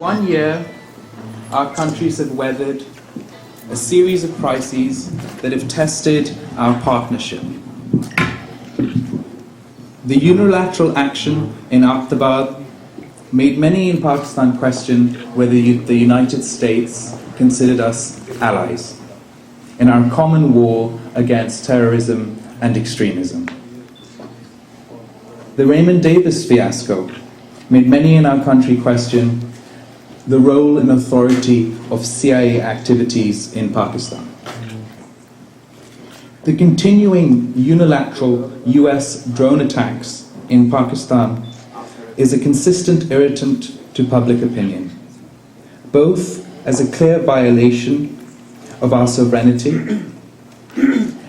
1 year, our countries have weathered a series of crises that have tested our partnership. The unilateral action in Ahmedabad made many in Pakistan question whether the United States considered us allies in our common war against terrorism and extremism. The Raymond Davis fiasco made many in our country question the role and authority of CIA activities in Pakistan. The continuing unilateral US drone attacks in Pakistan is a consistent irritant to public opinion, both as a clear violation of our sovereignty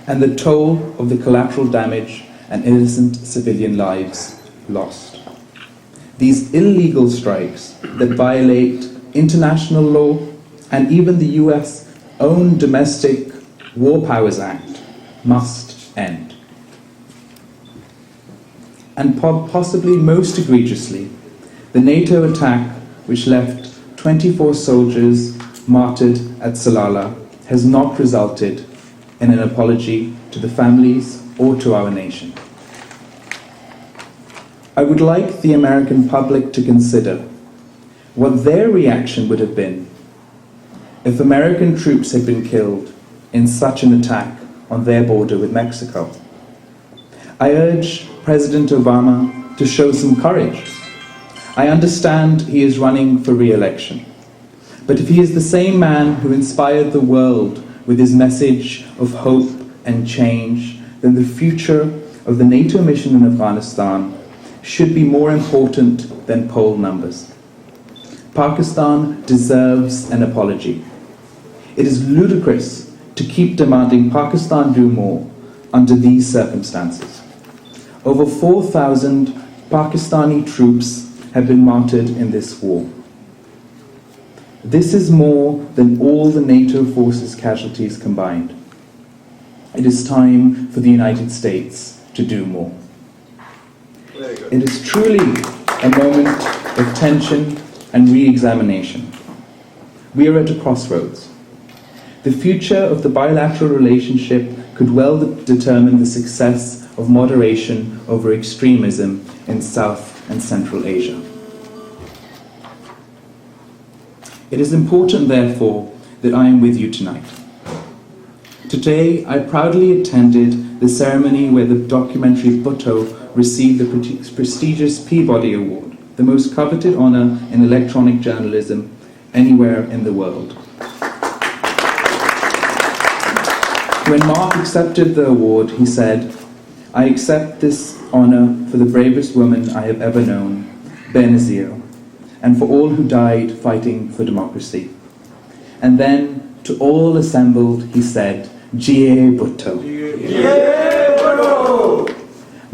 and the toll of the collateral damage and innocent civilian lives lost. These illegal strikes that violate international law and even the US own Domestic War Powers Act must end. And possibly most egregiously, the NATO attack which left 24 soldiers martyred at Salalah has not resulted in an apology to the families or to our nation. I would like the American public to consider what their reaction would have been if American troops had been killed in such an attack on their border with Mexico. I urge President Obama to show some courage. I understand he is running for re-election, but if he is the same man who inspired the world with his message of hope and change, then the future of the NATO mission in Afghanistan should be more important than poll numbers. Pakistan deserves an apology. It is ludicrous to keep demanding Pakistan do more under these circumstances. Over 4,000 Pakistani troops have been martyred in this war. This is more than all the NATO forces' casualties combined. It is time for the United States to do more. It is truly a moment of tension and re-examination. We are at a crossroads. The future of the bilateral relationship could well determine the success of moderation over extremism in South and Central Asia. It is important, therefore, that I am with you tonight. Today, I proudly attended the ceremony where the documentary Bhutto received the prestigious Peabody Award, the most coveted honor in electronic journalism anywhere in the world. When Mark accepted the award, he said, "I accept this honor for the bravest woman I have ever known, Benazir, and for all who died fighting for democracy." And then, to all assembled, he said, "Jiye Bhutto."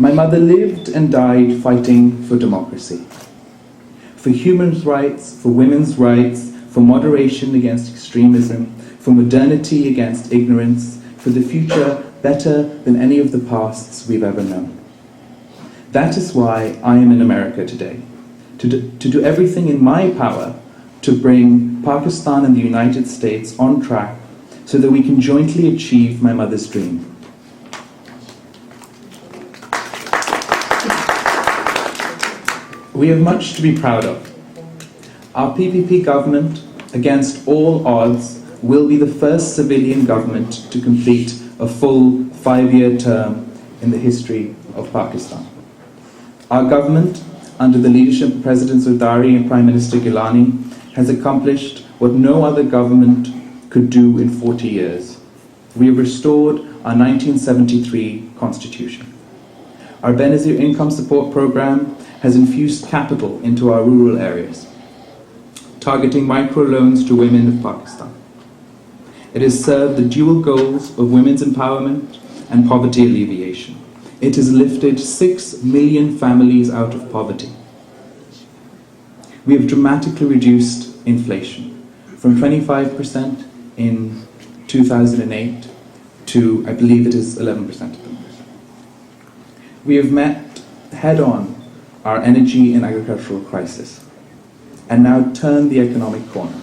My mother lived and died fighting for democracy, for human rights, for women's rights, for moderation against extremism, for modernity against ignorance, for the future better than any of the pasts we've ever known. That is why I am in America today, to do everything in my power to bring Pakistan and the United States on track so that we can jointly achieve my mother's dream. We have much to be proud of. Our PPP government, against all odds, will be the first civilian government to complete a full 5-year term in the history of Pakistan. Our government, under the leadership of President Zardari and Prime Minister Gilani, has accomplished what no other government could do in 40 years. We have restored our 1973 constitution. Our Benazir income support program has infused capital into our rural areas, targeting microloans to women of Pakistan. It has served the dual goals of women's empowerment and poverty alleviation. It has lifted 6 million families out of poverty. We have dramatically reduced inflation from 25% in 2008 to, I believe it is 11%. We have met head-on our energy and agricultural crisis. and now turned the economic corner.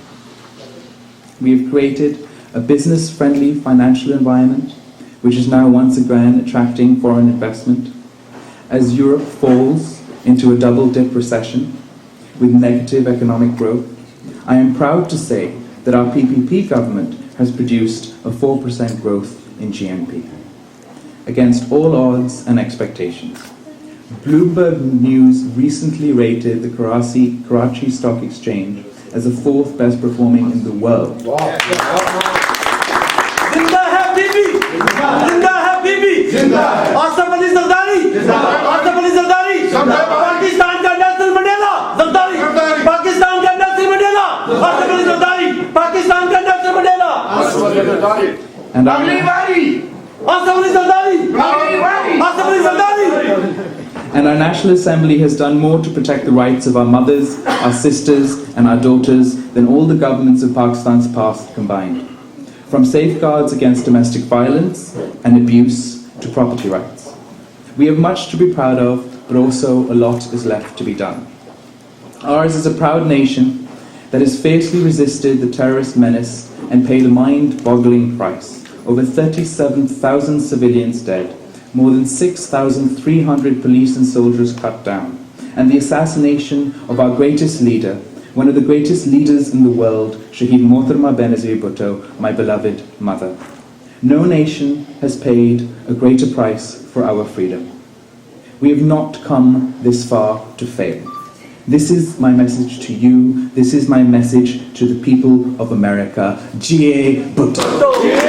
We have created a business-friendly financial environment, which is now once again attracting foreign investment. As Europe falls into a double-dip recession with negative economic growth, I am proud to say that our PPP government has produced a 4% growth in GNP. Against all odds and expectations, Bloomberg News recently rated the Karachi Stock Exchange as the 4th best performing in the world. Zinda hai Bibi! Zinda hai Bibi! Asif Ali Zardari! Asif Ali Zardari! Pakistan ka Nelson Mandela! Zardari! Pakistan ka Nelson Mandela! Asif Ali Zardari! Pakistan ka Nelson Mandela! Asif Ali Zardari! And Asif Ali Zardari! Asif Ali Zardari! And our National Assembly has done more to protect the rights of our mothers, our sisters and our daughters than all the governments of Pakistan's past combined. From safeguards against domestic violence and abuse to property rights. We have much to be proud of, but also a lot is left to be done. Ours is a proud nation that has fiercely resisted the terrorist menace and paid a mind-boggling price. Over 37,000 civilians dead, more than 6,300 police and soldiers cut down, and the assassination of our greatest leader, one of the greatest leaders in the world, Shaheed Mohtarma Benazir Bhutto, my beloved mother. No nation has paid a greater price for our freedom. We have not come this far to fail. This is my message to you. This is my message to the people of America. G.A. Bhutto.